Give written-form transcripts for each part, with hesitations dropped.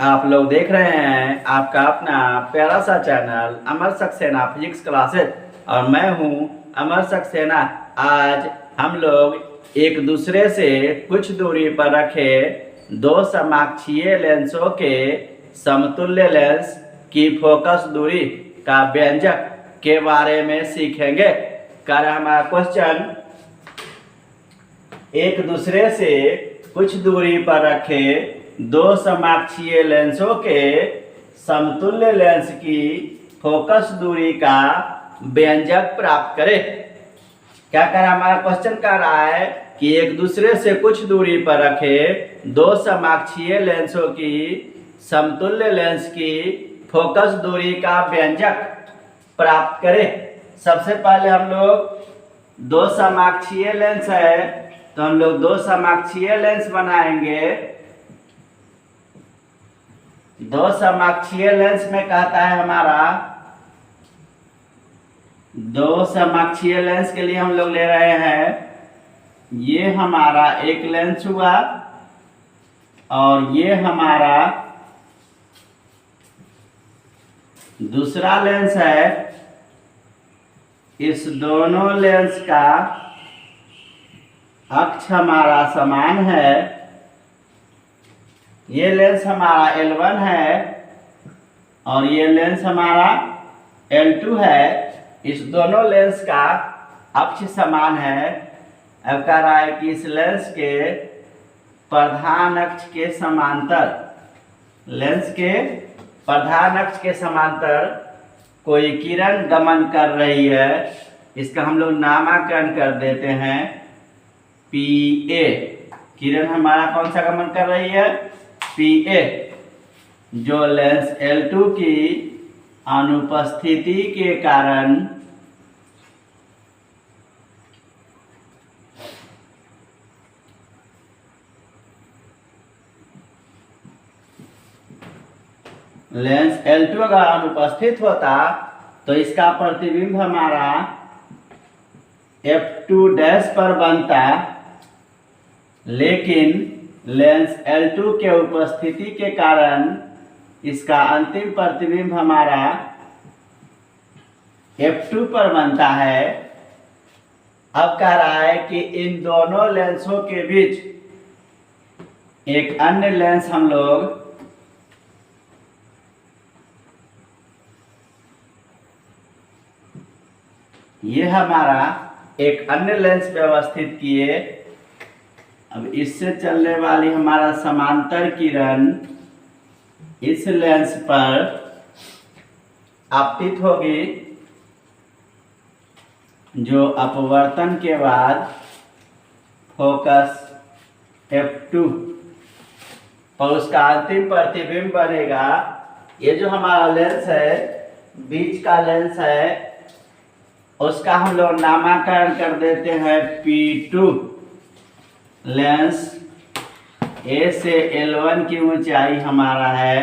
आप लोग देख रहे हैं आपका अपना प्यारा सा चैनल अमर सक्सेना फिजिक्स क्लासेस और मैं हूं अमर सक्सेना। आज हम लोग एक दूसरे से कुछ दूरी पर रखे दो समाक्षीय लेंसों के समतुल्य लेंस की फोकस दूरी का व्यंजक के बारे में सीखेंगे। कर हमारा क्वेश्चन, एक दूसरे से कुछ दूरी पर रखे दो समाक्षीय लेंसों के समतुल्य लेंस की फोकस दूरी का व्यंजक प्राप्त करें। क्या कर हमारा क्वेश्चन कह रहा है कि एक दूसरे से कुछ दूरी पर रखे दो समाक्षीय लेंसों की समतुल्य लेंस की फोकस दूरी का व्यंजक प्राप्त करें। सबसे पहले हम लोग दो समाक्षीय लेंस है तो हम लोग दो समाक्षीय लेंस बनाएंगे। दो समाक्षीय लेंस में कहता है हमारा, दो समाक्षीय लेंस के लिए हम लोग ले रहे हैं, ये हमारा एक लेंस हुआ और ये हमारा दूसरा लेंस है। इस दोनों लेंस का अक्ष हमारा समान है। ये लेंस हमारा L1 है और ये लेंस हमारा L2 है। इस दोनों लेंस का अक्ष समान है। अब कह रहा है कि इस लेंस के प्रधान अक्ष के समांतर, लेंस के प्रधान अक्ष के समांतर कोई किरण गमन कर रही है। इसका हम लोग नामकरण कर देते हैं PA। किरण हमारा कौन सा गमन कर रही है? PA, जो लेंस L2 की अनुपस्थिति के कारण लेंस L2 अगर अनुपस्थित होता तो इसका प्रतिबिंब हमारा F2 डैश पर बनता, लेकिन लेंस L2 के उपस्थिति के कारण इसका अंतिम प्रतिबिंब हमारा F2 पर बनता है। अब कह रहा है कि इन दोनों लेंसों के बीच एक अन्य लेंस हम लोग ये हमारा एक अन्य लेंस व्यवस्थित किए। अब इससे चलने वाली हमारा समांतर किरण इस लेंस पर आपतित होगी, जो अपवर्तन के बाद फोकस F2 और उसका अंतिम प्रतिबिंब बनेगा। ये जो हमारा लेंस है, बीच का लेंस है, उसका हम लोग नामकरण कर देते हैं P2। लेंस A से L1 की ऊंचाई हमारा है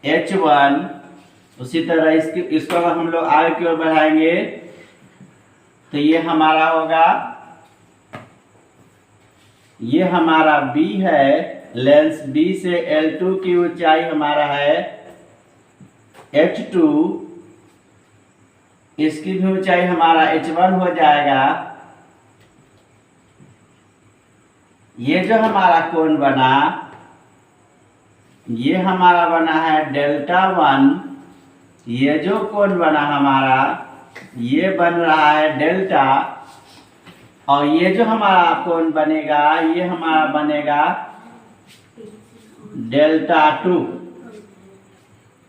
H1। उसी तरह इसको अगर हम लोग आगे की ओर बढ़ाएंगे तो ये हमारा होगा, ये हमारा B है। लेंस B से L2 की ऊंचाई हमारा है H2। इसकी भी ऊंचाई हमारा H1 हो जाएगा। ये जो हमारा कोण बना, ये हमारा बना है Δ1। ये जो कोण बना हमारा, ये बन रहा है डेल्टा। और ये जो हमारा कोण बनेगा, ये हमारा बनेगा Δ2।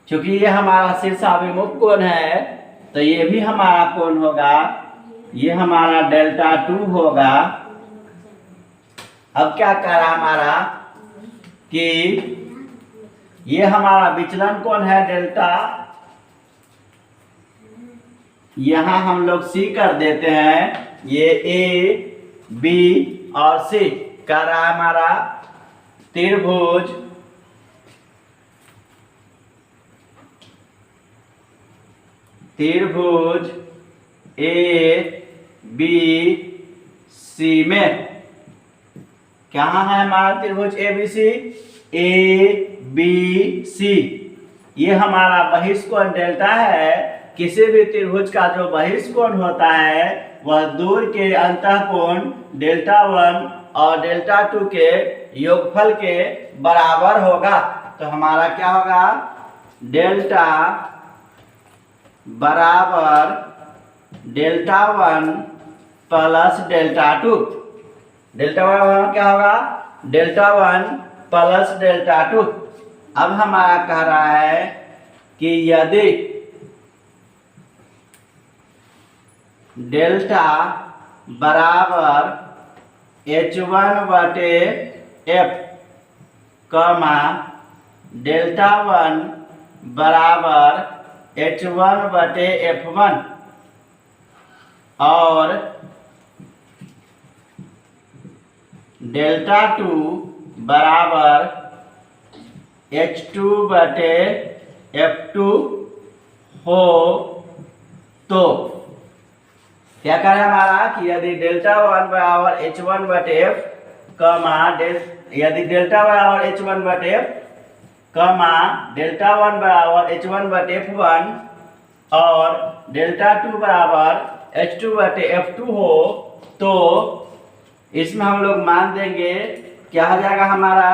क्योंकि ये हमारा शीर्षाभिमुख कोण है तो ये भी हमारा कोण होगा, ये हमारा Δ2 होगा। अब क्या कह रहा हमारा कि ये हमारा विचलन कोण है डेल्टा, यहां हम लोग C कर देते हैं। ये A, B और C कह रहा है हमारा त्रिभुज A B C में। कहाँ है हमारा त्रिभुज ABC? A बी सी, ये हमारा बहिष्कोण डेल्टा है। किसी भी त्रिभुज का जो बहिष्कोण होता है वह दूर के अंतःकोण डेल्टा 1 और डेल्टा 2 के योगफल के बराबर होगा। तो हमारा क्या होगा, डेल्टा बराबर डेल्टा 1 प्लस डेल्टा 2। डेल्टा बराबर क्या होगा, डेल्टा 1 प्लस डेल्टा 2। अब हमारा कह रहा है कि यदि डेल्टा बराबर h1 बटे f कमा डेल्टा 1 बराबर h1 बटे f1 और डेल्टा 2 बराबर h2 बटे f2 हो तो क्या करें हमारा कि यदि डेल्टा 1 बराबर h1 बटे f कमा यदि डेल्टा बराबर h1 बटे f कमा डेल्टा 1 बराबर h1 बटे f1 और डेल्टा 2 बराबर h2 बटे f2 हो तो इसमें हम लोग मान देंगे, क्या हो जाएगा हमारा,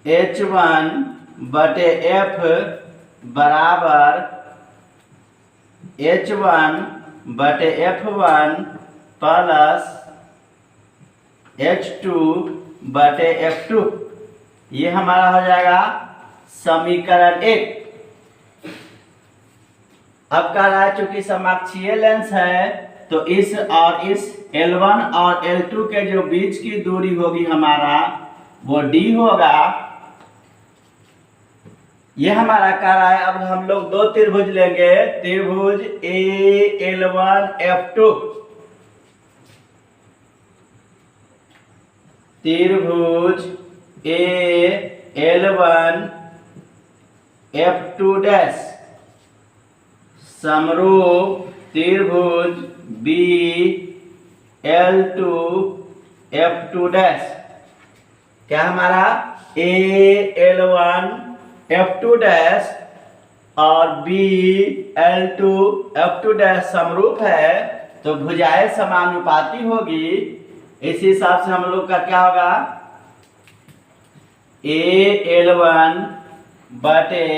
h1 बटे f बराबर h1 बटे f1 प्लस h2 बटे f2। ये हमारा हो जाएगा समीकरण 1। अब कह रहा है चूंकि समाक्षीय लेंस है तो इस और इस L1 और L2 के जो बीच की दूरी होगी हमारा वो d होगा। ये हमारा कह रहा है। अब हम लोग दो त्रिभुज लेंगे, त्रिभुज AL1F2, त्रिभुज AL1F2 डैश समरूप त्रिभुज BL2F2 डैश। क्या हमारा AL1F2 डैश और BL2F2 डैश समरूप है तो भुजाएं समानुपाती होगी। इस हिसाब से हम लोग का क्या होगा, AL1 बटे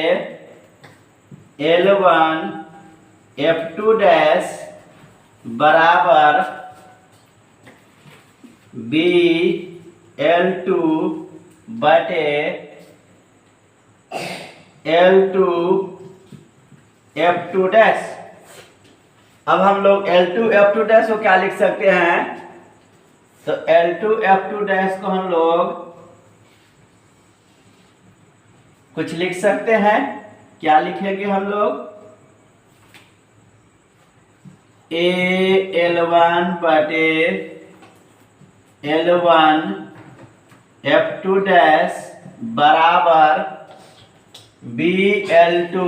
L1F2 डैश बराबर BL2 बटे L2F2 डैश। अब हम लोग L2F2 डैश को क्या लिख सकते हैं, तो L2F2 डैश को हम लोग कुछ लिख सकते हैं। क्या लिखेंगे हम लोग, AL1 बटे L1F2 डैश बराबर BL2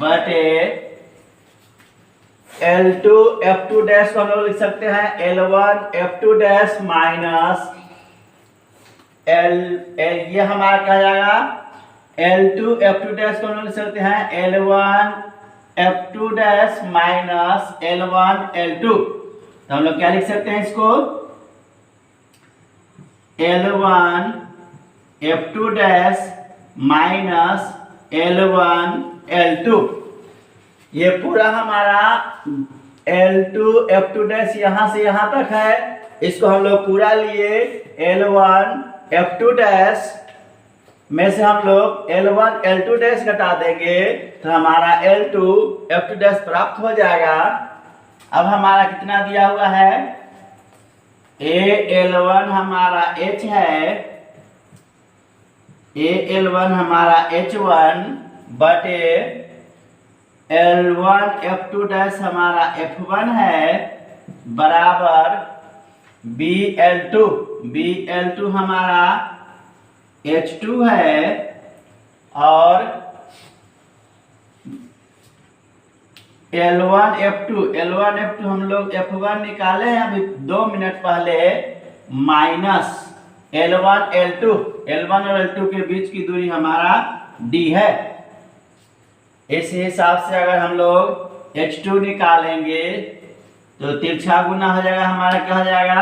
बटे L2F2 डैश को हम लोग लिख सकते हैं L1F2 डैश माइनस ये हमारा क्या जाएगा, L2F2 डैश को हम लोग लिख सकते हैं L1F2 डैश माइनस L1L2। तो हम लोग क्या लिख सकते हैं इसको, L1F2 डैश माइनस L1L2। ये पूरा हमारा L2F2 डैश यहाँ से यहाँ तक है। इसको हम लोग पूरा लिए L1F2 डैश में से हम लोग L1L2 डैश घटा देंगे तो हमारा L2F2 डैश प्राप्त हो जाएगा। अब हमारा कितना दिया हुआ है, AL1 हमारा H है, AL1 हमारा H1 बटे L1F2 डैश हमारा F1 है बराबर BL2 हमारा H2 है और L1 F2 हम लोग F1 निकाले हैं अभी 2 मिनट पहले, माइनस L1 और L2 के बीच की दूरी हमारा D है। इस हिसाब से अगर हम लोग H2 निकालेंगे तो तिरछा गुना हो जाएगा हमारा, क्या हो जाएगा,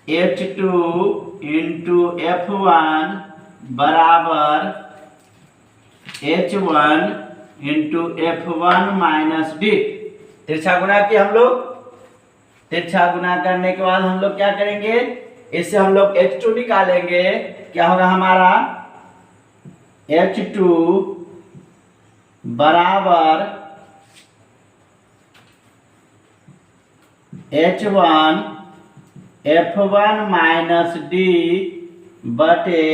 H2 इंटू F1 बराबर H1 into F1 minus D। तिरछा गुना किया हम लोग। तिरछा गुना करने के बाद हम लोग क्या करेंगे, इससे हम लोग H2 निकालेंगे। क्या होगा हमारा, H2 बराबर H1 F1 माइनस D बटे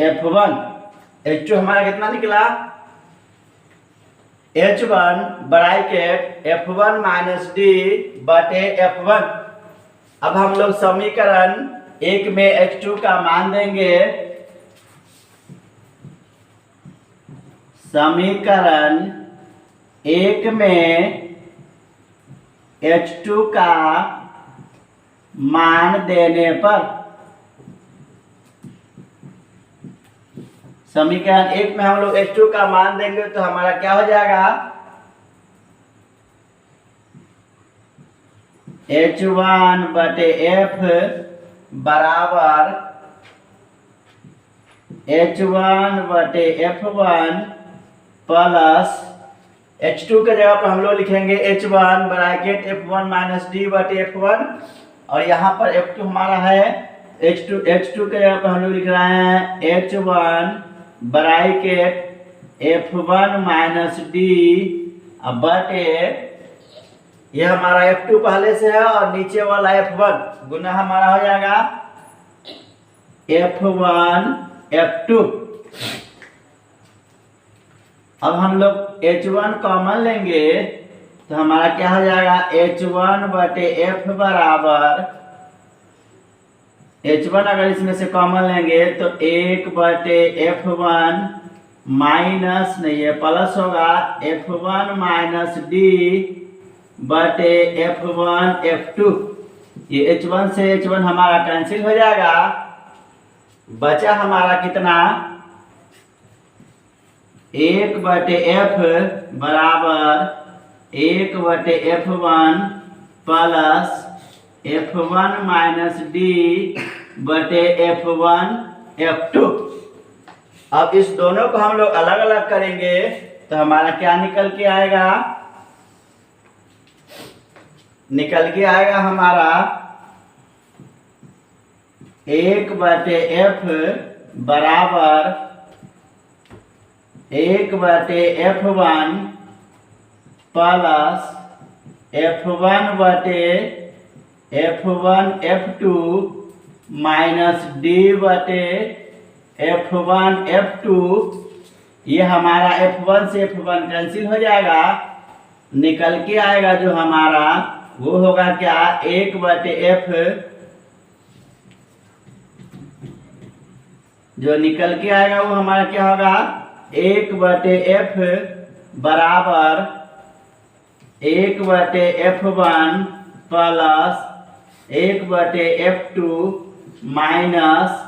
F1। H2 हमारा कितना निकला, H1 bracket F1 minus D बटे F1। अब हम लोग समीकरण 1 में H2 का मान देंगे। समीकरण 1 में H2 का मान देने पर, समीकरण 1 में हम लोग H2 का मान देंगे तो हमारा क्या हो जाएगा, H1 बटे F बराबर H1 बटे F1 प्लस H2 के जगह पर हम लोग लिखेंगे H1 bracket F1 minus D बटे F1, और यहाँ पर F2 हमारा है H2 के जगह पर हम लोग लिख रहे हैं H1 bracket F1 minus D बटे, ये हमारा F2 पहले से है और नीचे वाला F1 गुना हमारा हो जाएगा F1 F2। अब हम लोग H1 कॉमन लेंगे तो हमारा क्या हो जाएगा, H1 बटे F बराबर, H1 अगर इसमें से कॉमन लेंगे तो 1 बटे F1 माइनस नहीं है प्लस होगा F1 माइनस D बटे F1 F2। ये H1 से H1 हमारा कैंसिल हो जाएगा, बचा हमारा कितना, 1 बटे F बराबर 1 बटे F1 plus F1 minus D बटे F1 F2। अब इस दोनों को हम लोग अलग अलग करेंगे तो हमारा क्या निकल के आएगा, निकल के आएगा हमारा 1 बटे F बराबर 1 बटे F1 प्लस F1 बटे F1 F2 माइनस D बटे F1 F2। ये हमारा F1 से F1 कैंसिल हो जाएगा, निकल के आएगा जो हमारा वो होगा क्या, 1 बटे F, जो निकल के आएगा वो हमारा क्या होगा, 1 बटे F बराबर 1 बटे F1 प्लस 1 बटे F2 माइनस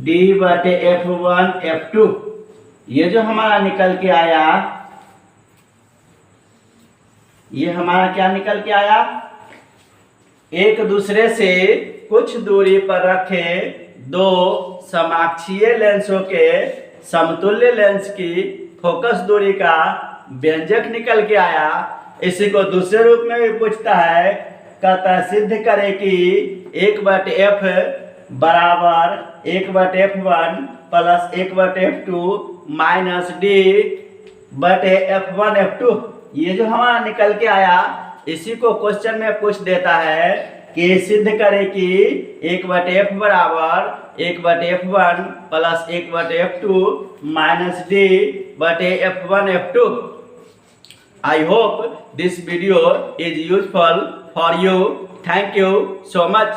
D बटे F1 F2। ये जो हमारा निकल के आया, ये हमारा क्या निकल के आया, एक दूसरे से कुछ दूरी पर रखे दो समाक्षीय लेंसों के समतुल्य लेंस की फोकस दूरी का व्यंजक निकल के आया। इसी को दूसरे रूप में भी पूछता है, कहता है सिद्ध करे कि 1 बटे F बराबर 1 बटे F1 प्लस 1 बटे F2 माइनस D बटे F1 F2। ये जो हमारा निकल के आया, इसी को क्वेश्चन में पूछ देता है कि सिद्ध करे कि 1 बटे F बराबर 1 बटे F1 प्लस 1 बटे F2 माइनस D बटे F1 F2। I hope this video is useful for you. Thank you so much.